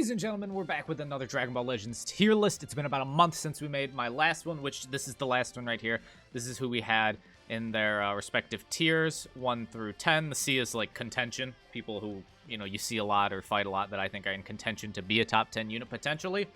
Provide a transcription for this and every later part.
Ladies and gentlemen, we're back with another Dragon Ball Legends tier list. It's been about a month since we made my last one, which this is the last one right here. This is who we had in their respective tiers, 1 through 10. The C is like contention, people who, you know, you see a lot or fight a lot that I think are in contention to be a top 10 unit potentially.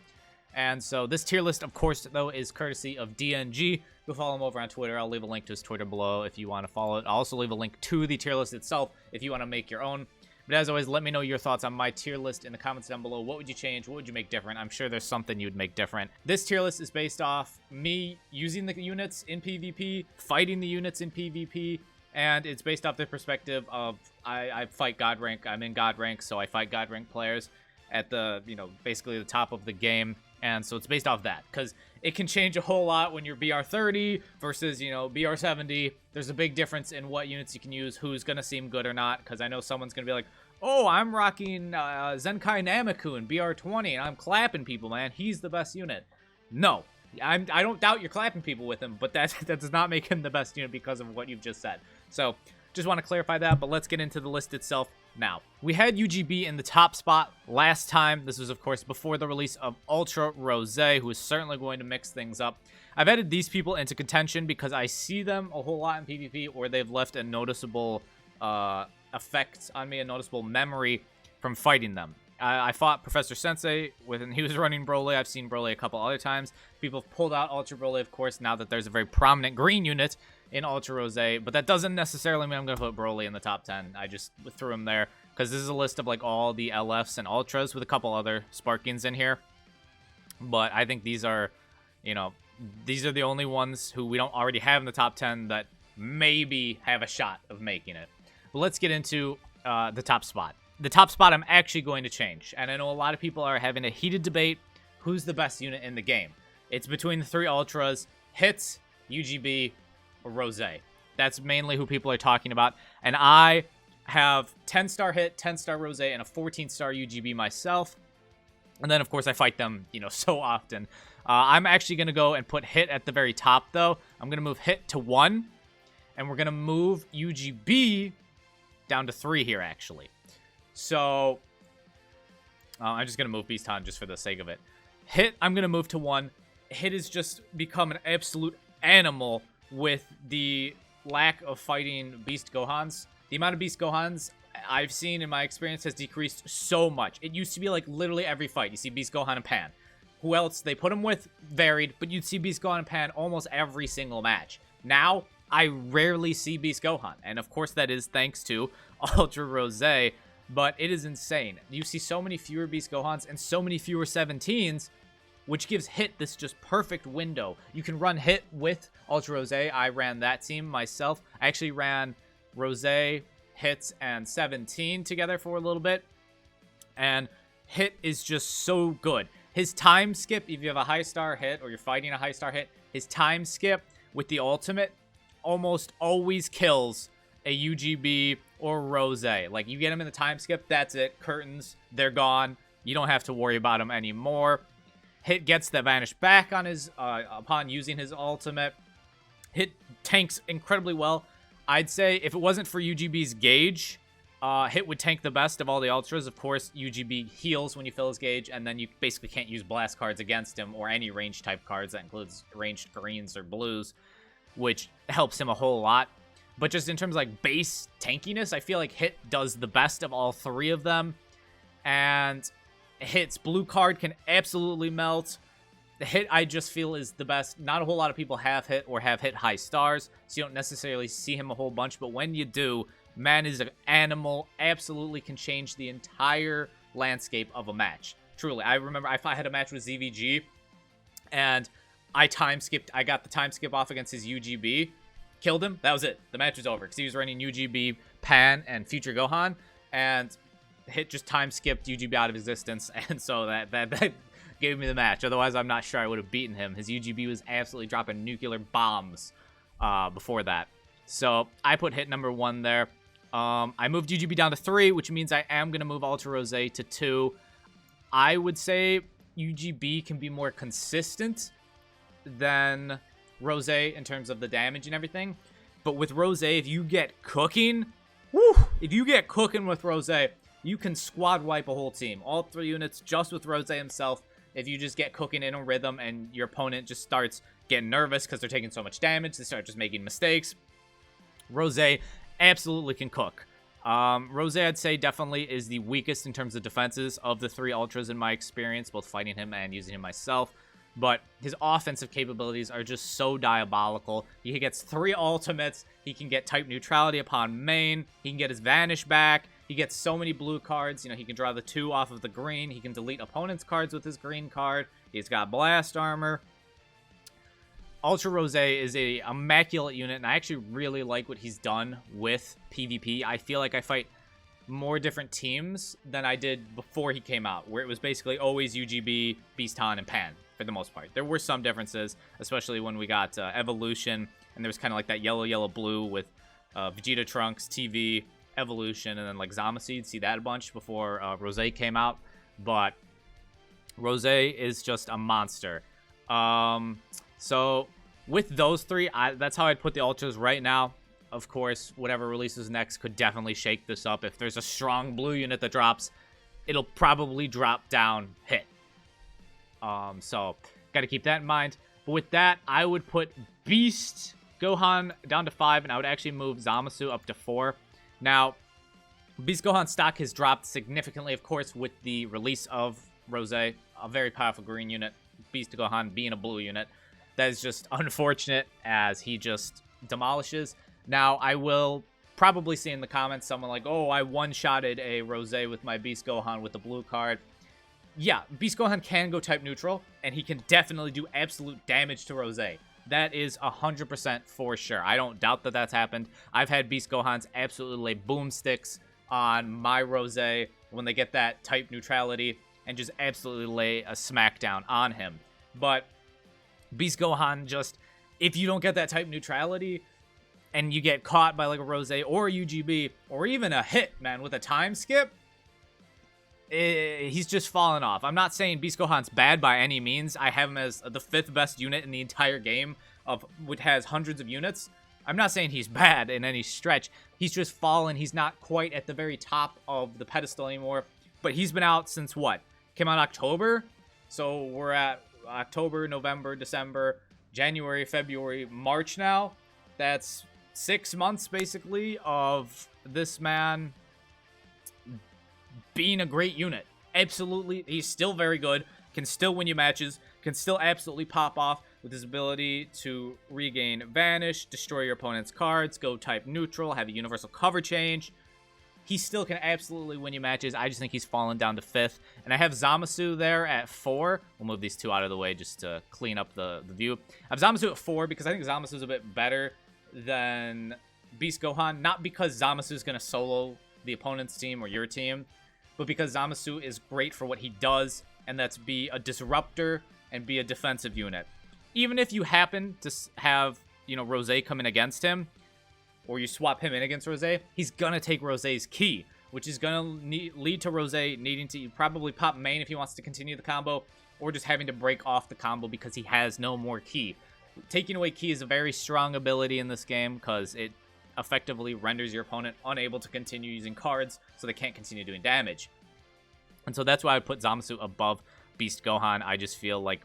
And so this tier list, of course, though, is courtesy of DNG. Go follow him over on Twitter. I'll leave a link to his Twitter below if you want to follow it. I'll also leave a link to the tier list itself if you want to make your own. But as always, let me know your thoughts on my tier list in the comments down below. What would you change? What would you make different? I'm sure there's something you'd make different. This tier list is based off me using the units in PvP, fighting the units in PvP, and it's based off the perspective of I fight God rank. I'm in God rank, so I fight God rank players at the, you know, basically the top of the game. And so it's based off that, because it can change a whole lot when you're BR 30 versus, you know, BR 70. There's a big difference in what units you can use, who's going to seem good or not, because I know someone's going to be like, oh, I'm rocking Zenkai Namaku in BR 20, and I'm clapping people, man. He's the best unit. No, I don't doubt you're clapping people with him, but that does not make him the best unit because of what you've just said. So just want to clarify that, but let's get into the list itself now. We had UGB in the top spot last time. This was, of course, before the release of Ultra Rose, who is certainly going to mix things up. I've added these people into contention because I see them a whole lot in PvP, or they've left a noticeable effect on me, a noticeable memory from fighting them. I fought Professor Sensei when he was running Broly. I've seen Broly a couple other times. People have pulled out Ultra Broly, of course, now that there's a very prominent green unit in Ultra Rose, but that doesn't necessarily mean I'm going to put Broly in the top 10. I just threw him there because this is a list of like all the LFs and Ultras with a couple other Sparkings in here. But I think these are, you know, these are the only ones who we don't already have in the top 10 that maybe have a shot of making it. But let's get into the top spot. The top spot I'm actually going to change, and I know a lot of people are having a heated debate who's the best unit in the game. It's between the three Ultras, Hits, UGB, or Rose. That's mainly who people are talking about, and I have 10-star Hit, 10-star Rose, and a 14-star UGB myself. And then, of course, I fight them, you know, so often. I'm actually going to go and put Hit at the very top, though. I'm going to move Hit to 1, and we're going to move UGB down to 3 here, actually. So, I'm just going to move Beaston just for the sake of it. Hit, I'm going to move to 1. Hit has just become an absolute animal with the lack of fighting Beast Gohans. The amount of Beast Gohans I've seen in my experience has decreased so much. It used to be like literally every fight. You see Beast Gohan and Pan. Who else they put him with varied, but you'd see Beast Gohan and Pan almost every single match. Now, I rarely see Beast Gohan. And of course that is thanks to Ultra Rose. But it is insane. You see so many fewer Beast Gohans and so many fewer 17s, which gives Hit this just perfect window. You can run Hit with Ultra Rose. I ran that team myself. I actually ran Rose, Hits, and 17 together for a little bit. And Hit is just so good. His time skip, if you have a high star Hit or you're fighting a high star Hit, his time skip with the ultimate almost always kills a UGB or Rose. Like, you get him in the time skip, that's it. Curtains, they're gone. You don't have to worry about him anymore. Hit gets the vanish back on his upon using his ultimate. Hit tanks incredibly well. I'd say if it wasn't for UGB's gauge, Hit would tank the best of all the Ultras. Of course, UGB heals when you fill his gauge, and then you basically can't use blast cards against him or any range type cards. That includes ranged greens or blues, which helps him a whole lot. But just in terms of like base tankiness, I feel like Hit does the best of all three of them. And Hit's blue card can absolutely melt. The Hit, I just feel, is the best. Not a whole lot of people have Hit or have Hit high stars, so you don't necessarily see him a whole bunch. But when you do, man is an animal. Absolutely can change the entire landscape of a match. Truly, I remember I had a match with ZVG, and I time skipped. I got the time skip off against his UGB. Killed him. That was it. The match was over because he was running UGB, Pan, and Future Gohan, and Hit just time skipped UGB out of existence, and so that gave me the match. Otherwise, I'm not sure I would have beaten him. His UGB was absolutely dropping nuclear bombs before that. So I put Hit number 1 there. I moved UGB down to 3, which means I am going to move Ultra Rose to 2. I would say UGB can be more consistent than Rose in terms of the damage and everything. But with Rose, if you get cooking, woo, if you get cooking with Rose, you can squad wipe a whole team. All 3 units just with Rose himself. If you just get cooking in a rhythm and your opponent just starts getting nervous because they're taking so much damage, they start just making mistakes, Rose absolutely can cook. Rose, I'd say, definitely is the weakest in terms of defenses of the 3 Ultras in my experience, both fighting him and using him myself. But his offensive capabilities are just so diabolical. He gets 3 ultimates. He can get type neutrality upon main. He can get his vanish back. He gets so many blue cards. You know, he can draw the 2 off of the green. He can delete opponent's cards with his green card. He's got blast armor. Ultra Rose is a immaculate unit, and I actually really like what he's done with PvP. I feel like I fight more different teams than I did before he came out, where it was basically always UGB, Beast Han, and Pan for the most part. There were some differences, especially when we got Evolution, and there was kind of like that yellow-blue with Vegeta Trunks, TV, Evolution, and then like Zamasu. You'd see that a bunch before Rose came out, but Rose is just a monster. So with those 3, that's how I'd put the Ultras right now. Of course, whatever releases next could definitely shake this up. If there's a strong blue unit that drops, it'll probably drop down hit. So got to keep that in mind. But with that, I would put Beast Gohan down to 5, and I would actually move Zamasu up to 4. Now, Beast Gohan stock has dropped significantly, of course, with the release of Rose, a very powerful green unit. Beast Gohan being a blue unit. That is just unfortunate, as he just demolishes. Now, I will probably see in the comments someone like, oh, I one-shotted a Rose with my Beast Gohan with the blue card. Yeah, Beast Gohan can go type neutral, and he can definitely do absolute damage to Rose. That is 100% for sure. I don't doubt that that's happened. I've had Beast Gohans absolutely lay boomsticks on my Rose when they get that type neutrality and just absolutely lay a smackdown on him. But Beast Gohan just, if you don't get that type neutrality and you get caught by like a Rose or a UGB or even a hit, man, with a time skip, he's just fallen off. I'm not saying Beast Gohan's bad by any means. I have him as the 5th best unit in the entire game, which has hundreds of units. I'm not saying he's bad in any stretch. He's just fallen. He's not quite at the very top of the pedestal anymore. But he's been out since what? Came out October? So we're at October, November, December, January, February, March now. That's 6 months, basically, of this man being a great unit. Absolutely, he's still very good, can still win you matches, can still absolutely pop off with his ability to regain Vanish, destroy your opponent's cards, go type neutral, have a universal cover change. He still can absolutely win you matches. I just think he's fallen down to 5th. And I have Zamasu there at 4. We'll move these 2 out of the way just to clean up the view. I have Zamasu at 4 because I think Zamasu is a bit better than Beast Gohan. Not because Zamasu is going to solo the opponent's team or your team, but because Zamasu is great for what he does, and that's be a disruptor and be a defensive unit. Even if you happen to have, you know, Rose come in against him, or you swap him in against Rose, he's gonna take Rose's key, which is gonna lead to Rose needing to probably pop main if he wants to continue the combo, or just having to break off the combo because he has no more key. Taking away key is a very strong ability in this game because it effectively renders your opponent unable to continue using cards, so they can't continue doing damage. And so that's why I would put Zamasu above Beast Gohan. I just feel like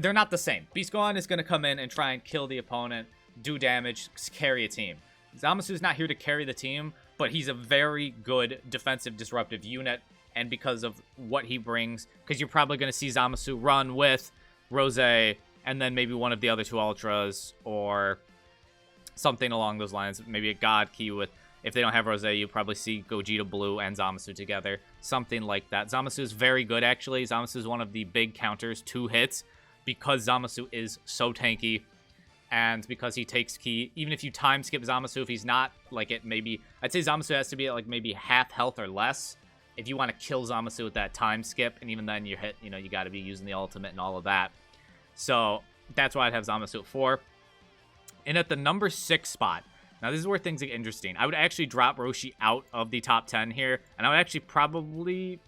they're not the same. Beast Gohan is going to come in and try and kill the opponent, do damage, carry a team. Zamasu is not here to carry the team, but he's a very good defensive disruptive unit, and because of what he brings, because you're probably going to see Zamasu run with Rose and then maybe one of the other 2 Ultras or something along those lines. Maybe a God Key with, if they don't have Rose, you'll probably see Gogeta Blue and Zamasu together. Something like that. Zamasu is very good, actually. Zamasu is one of the big counters to hits because Zamasu is so tanky and because he takes key. Even if you time skip Zamasu, if he's not like it, maybe I'd say Zamasu has to be at like maybe half health or less if you want to kill Zamasu with that time skip, and even then you hit, you know, you got to be using the ultimate and all of that. So that's why I'd have Zamasu at 4. And at the number 6 spot, now this is where things get interesting. I would actually drop Roshi out of the top 10 here, and I would actually probably,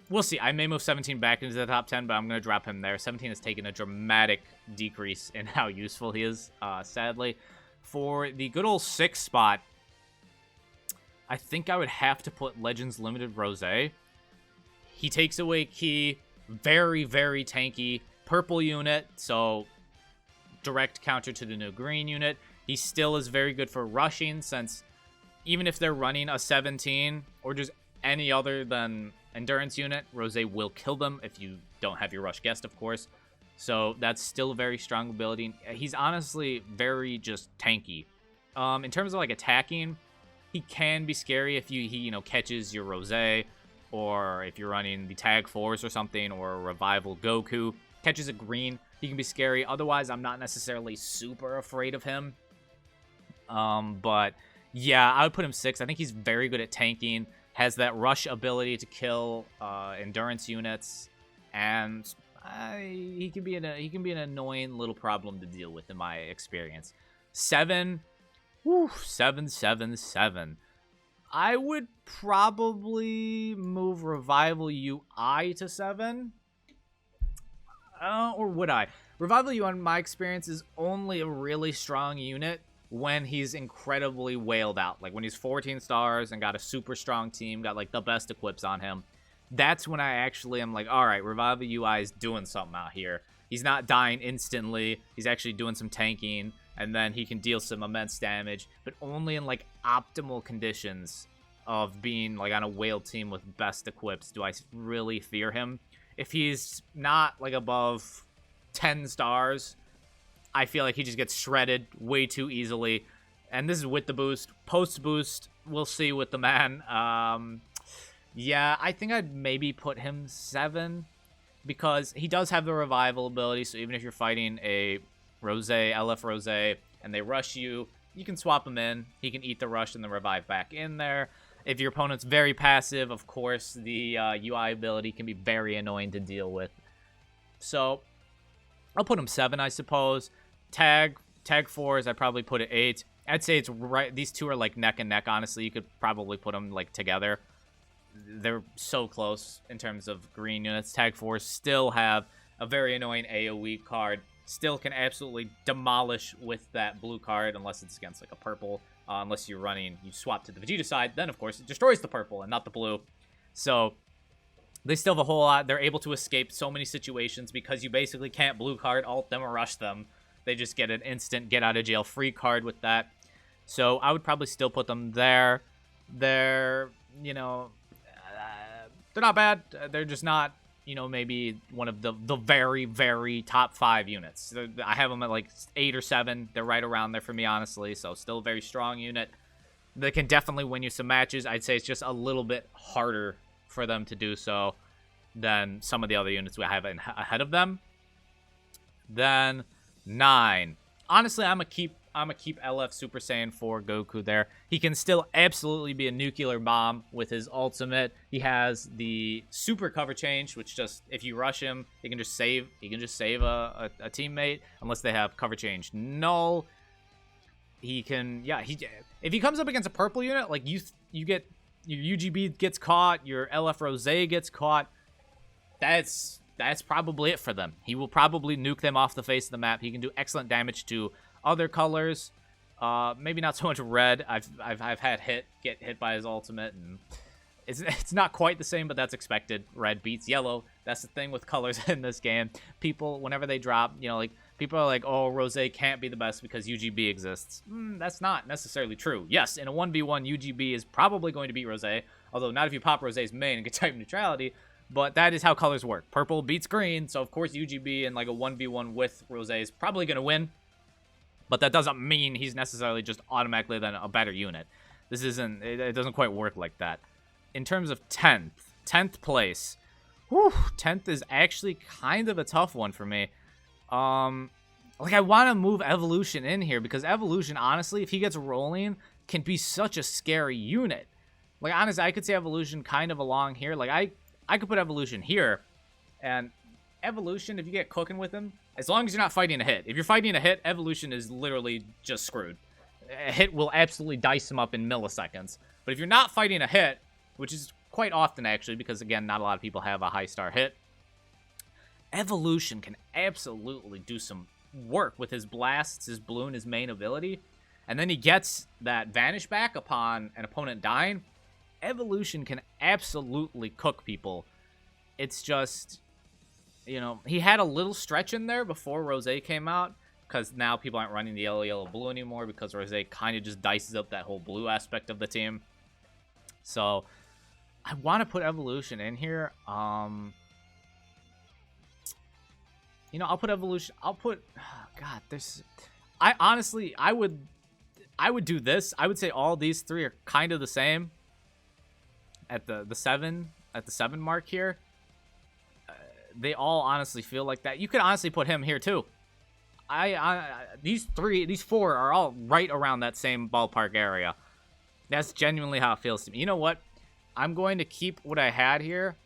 we'll see. I may move 17 back into the top 10, but I'm going to drop him there. 17 has taken a dramatic decrease in how useful he is, sadly. For the good old 6 spot, I think I would have to put Legends Limited Rose. He takes away Ki, very, very tanky. Purple unit, so direct counter to the new green unit. He still is very good for rushing, since even if they're running a 17 or just any other than endurance unit, Rose will kill them if you don't have your rush guest, of course. So that's still a very strong ability. He's honestly very just tanky. In terms of like attacking, he can be scary if he catches your Rose, or if you're running the Tag Force or something, or a Revival Goku catches a green, he can be scary. Otherwise, I'm not necessarily super afraid of him. But yeah, I would put him 6. I think he's very good at tanking, has that rush ability to kill endurance units, and he can be an annoying little problem to deal with in my experience. 7, whew, 7, 7, 7. I would probably move Revival UI to 7. Or would I? Revival UI, in my experience, is only a really strong unit when he's incredibly whaled out. Like when he's 14 stars and got a super strong team, got like the best equips on him. That's when I actually am like, all right, Revival UI is doing something out here. He's not dying instantly. He's actually doing some tanking, and then he can deal some immense damage, but only in like optimal conditions of being like on a whale team with best equips do I really fear him. If he's not like above 10 stars, I feel like he just gets shredded way too easily. And this is with the boost. Post boost, we'll see with the man. Yeah, I think I'd maybe put him 7, because he does have the revival ability. So even if you're fighting a Rose, LF Rose, and they rush you, you can swap him in. He can eat the rush and then revive back in there. If your opponent's very passive, of course, the UI ability can be very annoying to deal with. So I'll put him 7, I suppose. Tag 4s, I'd probably put it 8. I'd say it's right. These two are like neck and neck, honestly. You could probably put them like together. They're so close in terms of green units. Tag 4s still have a very annoying AoE card. Still can absolutely demolish with that blue card, unless it's against like a purple. Unless you're running, you swap to the Vegeta side, then of course it destroys the purple and not the blue. So they still have a whole lot. They're able to escape so many situations because you basically can't blue card alt them or rush them. They just get an instant get out of jail free card with that. So I would probably still put them there. They're, they're not bad. They're just not, maybe one of the very, very top 5 units. I have them at like 8 or 7. They're right around there for me, honestly. So still a very strong unit. They can definitely win you some matches. I'd say it's just a little bit harder for them to do so than some of the other units we have ahead of them. Then 9. Honestly, I'm gonna keep LF Super Saiyan 4 Goku there. He can still absolutely be a nuclear bomb with his ultimate. He has the super cover change, which just, if you rush him, he can just save a teammate unless they have cover change null. He can, if he comes up against a purple unit, like you get your UGB gets caught, your LF Rose gets caught. That's probably it for them. He will probably nuke them off the face of the map. He can do excellent damage to other colors, maybe not so much red. I've had get hit by his ultimate, and it's not quite the same, but that's expected. Red beats yellow. That's the thing with colors in this game. People, whenever they drop, people are like, oh, Rose can't be the best because UGB exists. That's not necessarily true. Yes, in a 1v1, UGB is probably going to beat Rose, although not if you pop Rose's main and get type neutrality. But that is how colors work. Purple beats green, so of course UGB in like a 1v1 with Rose is probably going to win. But that doesn't mean he's necessarily just automatically then a better unit. It doesn't quite work like that. In terms of 10th place, 10th is actually kind of a tough one for me. Like I want to move Evolution in here because Evolution, honestly, if he gets rolling, can be such a scary unit. Like honestly, I could say Evolution kind of along here. Like I could put Evolution here, and Evolution, if you get cooking with him, as long as you're not fighting a hit. If you're fighting a hit, Evolution is literally just screwed. A hit will absolutely dice him up in milliseconds. But if you're not fighting a hit, which is quite often actually, because again, not a lot of people have a high star hit, Evolution can absolutely do some work with his blasts, his blue, and his main ability. and then he gets that vanish back upon an opponent dying, evolution can absolutely cook people. It's just, you know, he had a little stretch in there before Rose came out, because now people aren't running the yellow, yellow, blue anymore, because Rose kind of just dices up that whole blue aspect of the team. So I want to put evolution in here. You know, I'll put evolution. I'll put, oh God, there's, I honestly, I would do this. I would say all these three are kind of the same at the 7 mark here. They all honestly feel like that. You could honestly put him here too. These 4 are all right around that same ballpark area. That's genuinely how it feels to me. You know what? I'm going to keep what I had here,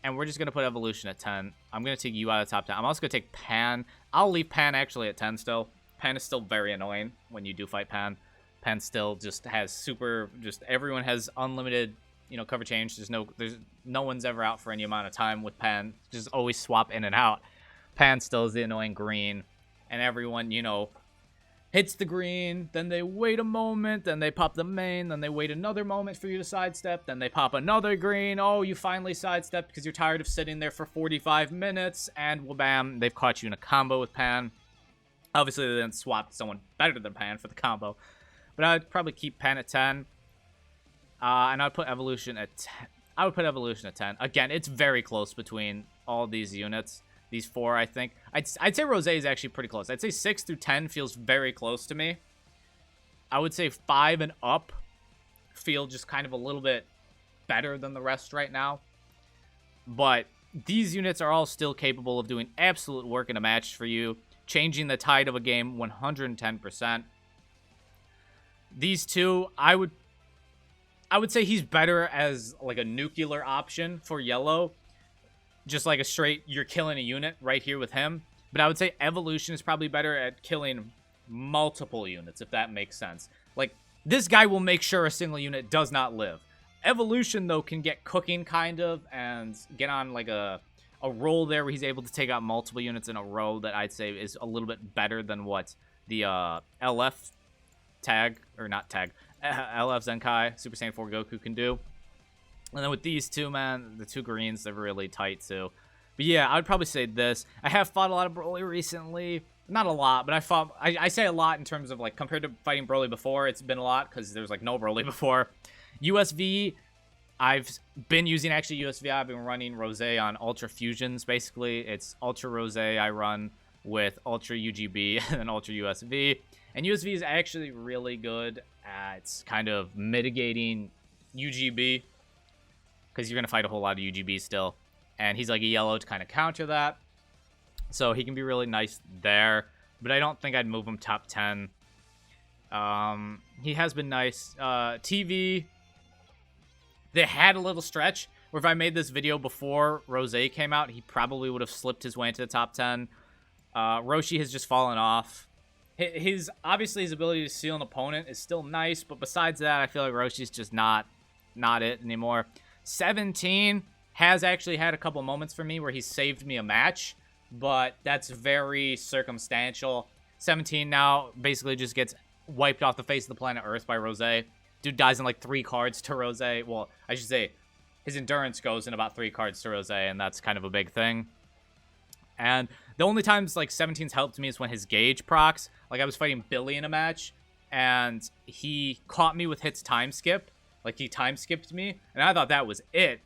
and we're just going to put evolution at 10. I'm going to take you out of the top 10. I'm also going to take Pan. I'll leave Pan actually at 10 still. Pan is still very annoying when you do fight Pan. Pan still just has super, just everyone has unlimited, you know, cover change. There's no one's ever out for any amount of time with Pan. Just always swap in and out. Pan still is the annoying green, and everyone, you know, hits the green, then they wait a moment, then they pop the main, then they wait another moment for you to sidestep, then they pop another green. Oh, you finally sidestep because you're tired of sitting there for 45 minutes, and well, bam, they've caught you in a combo with Pan. Obviously, they then swapped someone better than Pan for the combo, but I'd probably keep Pan at 10, and I'd put evolution at 10. I would put evolution at 10. Again, it's very close between all these units. These 4, I think. I'd say Rose is actually pretty close. I'd say 6 through 10 feels very close to me. I would say 5 and up feel just kind of a little bit better than the rest right now. But these units are all still capable of doing absolute work in a match for you, changing the tide of a game 110%. These 2, I would say he's better as like a nuclear option for yellow. Just like a straight, you're killing a unit right here with him. But I would say evolution is probably better at killing multiple units, if that makes sense. Like, this guy will make sure a single unit does not live. Evolution, though, can get cooking, kind of, and get on, like, a roll there where he's able to take out multiple units in a row that I'd say is a little bit better than what the LF tag, or not tag, LF Zenkai, Super Saiyan 4 Goku can do. And then with these 2, man, the 2 greens, they're really tight too. But yeah, I would probably say this. I have fought a lot of Broly recently. Not a lot, but I say a lot in terms of, like, compared to fighting Broly before, it's been a lot because there's, like, no Broly before. USV, I've been using, actually, USV. I've been running Rose on Ultra Fusions, basically. It's Ultra Rose I run with Ultra UGB and then Ultra USV. And USV is actually really good at kind of mitigating UGB, because you're going to fight a whole lot of UGB still. And he's like a yellow to kind of counter that. So he can be really nice there. But I don't think I'd move him top 10. He has been nice. TV, they had a little stretch where if I made this video before Rose came out, he probably would have slipped his way into the top 10. Roshi has just fallen off. Obviously, his ability to seal an opponent is still nice. But besides that, I feel like Roshi's just not it anymore. 17 has actually had a couple moments for me where he saved me a match, but that's very circumstantial. 17 now basically just gets wiped off the face of the planet Earth by Rose. Dude dies in like 3 cards to Rose. Well, I should say his endurance goes in about 3 cards to Rose, and that's kind of a big thing. And the only times like 17's helped me is when his gauge procs. Like I was fighting Billy in a match, and he caught me with hits time skip. Like, he time skipped me, and I thought that was it.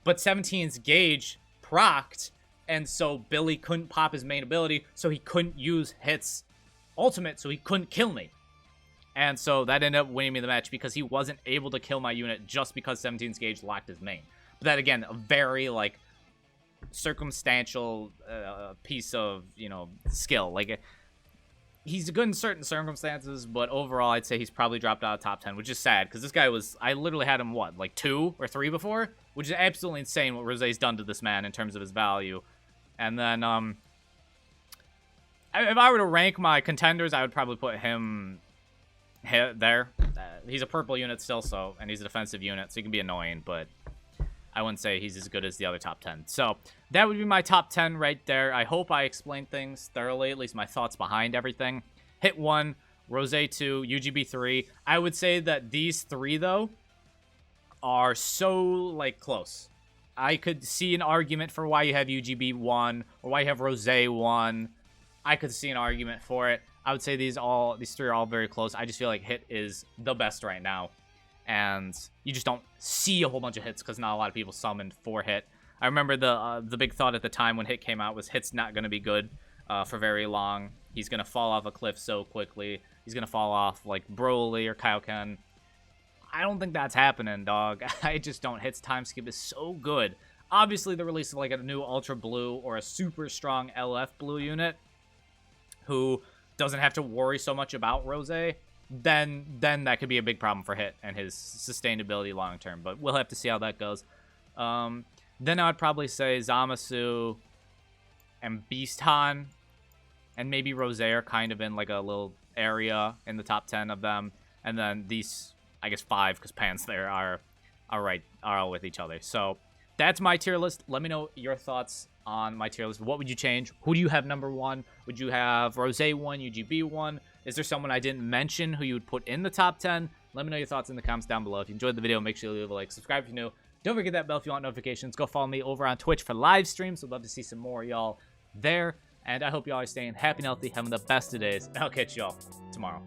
But 17's gauge procced, and so Billy couldn't pop his main ability, so he couldn't use hits ultimate, so he couldn't kill me. And so that ended up winning me the match because he wasn't able to kill my unit just because 17's gauge locked his main. But that, again, a very, like, circumstantial piece of, you know, skill. Like, he's good in certain circumstances, but overall, I'd say he's probably dropped out of top 10, which is sad, because this guy was, I literally had him, what, like 2 or 3 before? Which is absolutely insane what Rose's done to this man in terms of his value. And then, if I were to rank my contenders, I would probably put him there. He's a purple unit still, so, and he's a defensive unit, so he can be annoying, but I wouldn't say he's as good as the other top 10. So that would be my top 10 right there. I hope I explained things thoroughly, at least my thoughts behind everything. Hit 1 Rose 2, UGB 3. I would say that these three, though, are so, like, close. I could see an argument for why you have UGB 1 or why you have Rose 1. I could see an argument for it. I would say these three are all very close. I just feel like Hit is the best right now. And you just don't see a whole bunch of hits because not a lot of people summoned for Hit. I remember the big thought at the time when Hit came out was Hit's not going to be good for very long. He's going to fall off a cliff so quickly. He's going to fall off like Broly or Kaioken. I don't think that's happening, dog. I just don't. Hit's time skip is so good. Obviously, the release of like a new Ultra Blue or a super strong LF Blue unit who doesn't have to worry so much about Rose, then that could be a big problem for Hit and his sustainability long term. But we'll have to see how that goes. Then I would probably say Zamasu and Beast Han and maybe Rose are kind of in like a little area in the top 10 of them. And then these, I guess 5, because Pan's there, are all with each other. So that's my tier list. Let me know your thoughts on my tier list. What would you change? Who do you have number 1? Would you have Rose 1, UGB 1? Is there someone I didn't mention who you would put in the top 10? Let me know your thoughts in the comments down below. If you enjoyed the video, make sure you leave a like. Subscribe if you're new. Don't forget that bell if you want notifications. Go follow me over on Twitch for live streams. I'd love to see some more of y'all there. And I hope y'all are staying happy and healthy, having the best of days. And I'll catch y'all tomorrow.